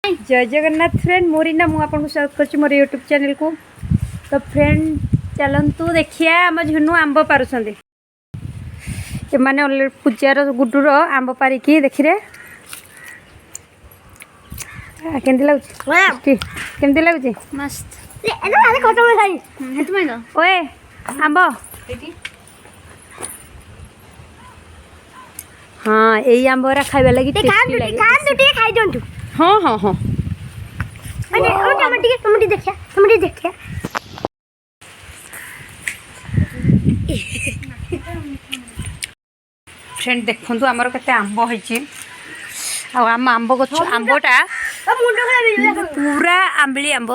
जय जगन्नाथ फ्रेंड मोरी ना मुझे आपको स्वागत कर मोर यूट्यूब चैनल को। तो फ्रेंड चलतु देखिए आम झुनू आंब पारुंट एमाने पूजार गुडुर आंब पारिकी देखिए केमती लगुच मस्त ओए आंब हाँ यही आंबरा खाइबा लगी हाँ हाँ हाँ देखिए फ्रेंड देखु आमर के आंब होती आम आंब गछ आंबटा पूरा आंबली आंब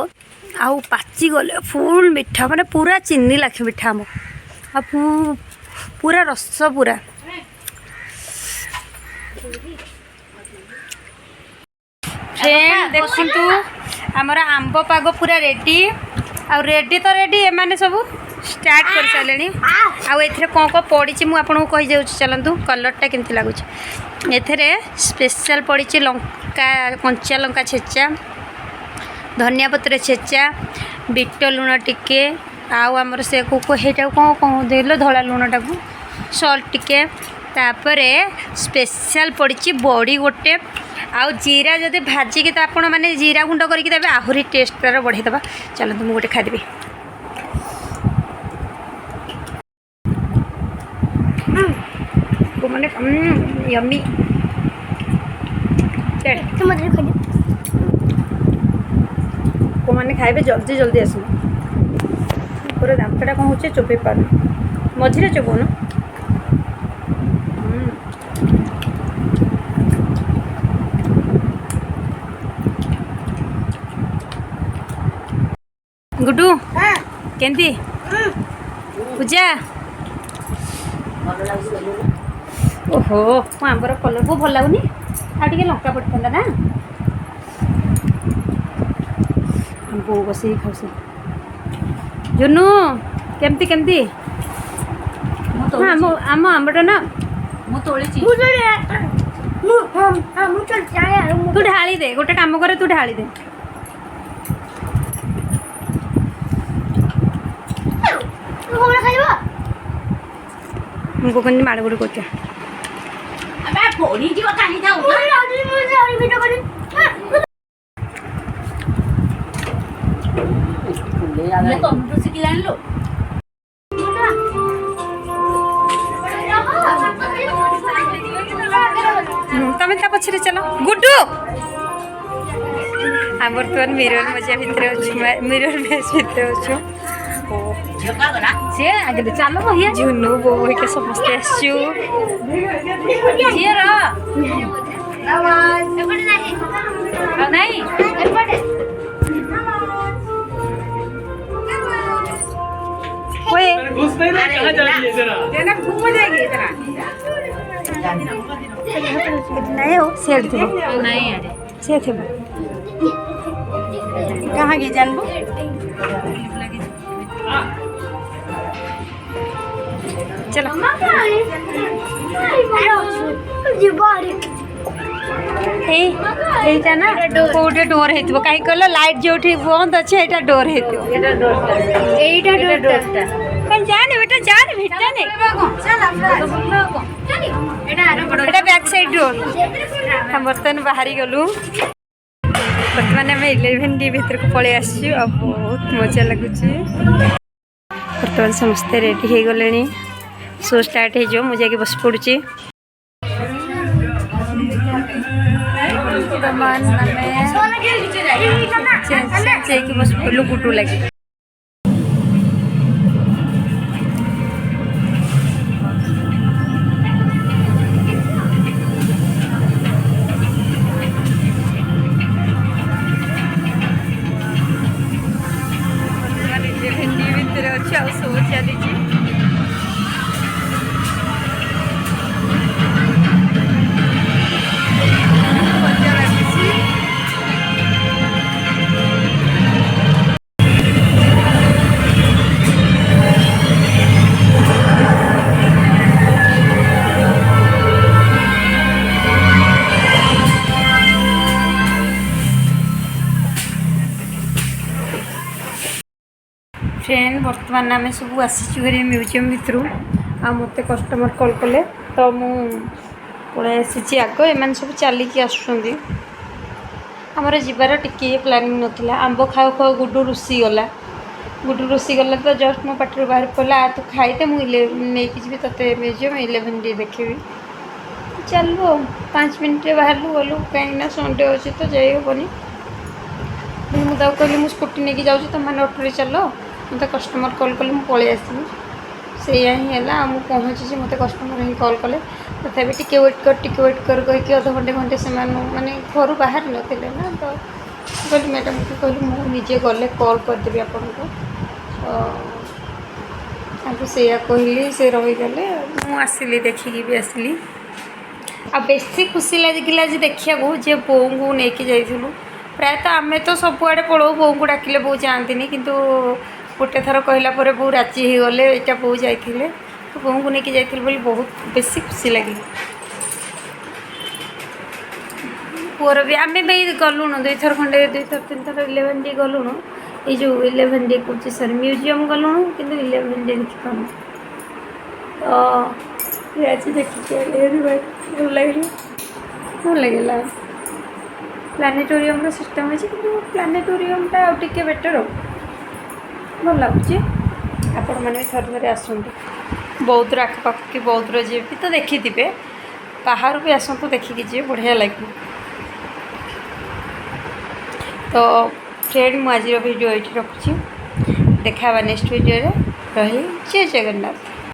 आउ पाची गले फुल मिठा माने पूरा चीनी लाखे मिठा आंब आ पूरा रस पूरा फ्रेंड देखु आमर आंब पाग पूरा रेडी आ रेडी तो रेडी एमाने सब स्टार्ट कर सारे आउ कौन कौन पड़ी मुझे आपको कही जाऊँ चलतु कलरटा केमती लगुच एथे स्पेशल पड़ी लंका कंचा लंका छेचा धनिया पत्र छेचा बिट लुण टिके आमर से हेटा कौन कौन देल धला लुणटा को सल्ट टिके तापर स्पेशल पड़ी बड़ी गोटे आउ जीरा जदि भाजिकी तो आपण मैंने जीरा गुंड करके देवे आहरी टेस्ट तार बढ़ेदेवा चलते मुझे गोटे खादेवी मैंने यम्मी को मैंने खाइबे जल्दी जल्दी आस पूरा दांतटा कौन हो चोपे पार मझे चोपन गुड्डू केंदी पूजा ओहो मो आंबर कलर को भल लगुनि आगे लंका पड़ता ना बो बस खाऊ जुनू केमती केमती आम आंबटा ना तू ढाली दे गोटे काम करे तू ढाली दे मुझे माड़ गुड़ करते तमें ता पछरे चलो गुड्डू हम बर्तमान मिरर मजा भितर मिरर बेस भितर अच्छु सी आगे चलो भैया झुनू बो के समस्ते आसचु कहाँ गई जानबो चलो एटा ना कोटे डोर हेतिबो काई कहलो लाइट जोठी बंद अछि एटा डोर हेतिबो एटा डोरटा कौन जाने बेटा जाने भेटा ने एटा बैक साइड डोर हम बर्तन बाहरी गलु बर्तमान आम 11D भीतर को पलि आसचु आ बहुत मजा लगुच बर्तमान समस्ते रेडी हो गले शो स्टार्ट हो मुझे जाके बस पड़ी बस पड़ू गुडू लगे शो चली फ्रेंड बर्तमान आम सब आसी म्यूजियम भितर आ मत कस्टमर कॉल कले तो मु पलि आसी आग एम सब चलिकी आसुँच आमर जीवार टिके प्लानिंग नाला आंब खाऊ खाऊ गुडू रुषि गला तो जस्ट मो पाटर बाहर पड़ा आ तू खाईदे मुझे जी ते म्यूजियम 11 डी देखी चलू 5 मिनट बाहर गलु कहीं संडे अच्छे तो जाइबनी मुझे कहली मुझे स्कूटी नहीं जाऊँ तुम मैंने ऑटो चल मत कस्टमर कॉल कले मुझे पलि आसली से ही है मुझे पहुँची मत कस्टमर ही कॉल कले तथापि टिके वेट कर कहीकि अध घंटे घंटे से मैंने घर बाहर नथिले ना तो कहली मैडम को कहली मुझे गले कॉल करदेवी आपन को से कहली से रहीगले मुझे देखिकी भी आसली आ बेसी खुशी लगे देखा जे बो को लेकिन जाइलु प्रायतः आम तो सबुआड़े पड़ो बो को डाकिले बो जाती किंतु गोटे थर कहला बो राजी हो गले यहाँ बो जाते तो बो को लेकिन जाइल बोली बहुत बेसी खुशी लगे पुअर भी आम भी गलुण 2 थर खंडे 2 थर 3 थर 11 डी गलुण ये जो 11 डी कौन सर म्यूजियम गलुण कि 11 डी देखी पाऊँ तो आज देखिए भल लगे प्लानेटोरियम सिस्टम अच्छे कि प्लानेटोरियम टा टिके बेटर भल लगुच आपण मैंने थरे थरे आसतु बौद्ध आखपाख कि बौद्ध जी भी तो देखी थे बाहर भी आसतु देखिकी जी बढ़िया लगे तो फ्रेंड मुझे भिडियो ये रखुची देखा नेक्स्ट वीडियो रही जय जगन्नाथ।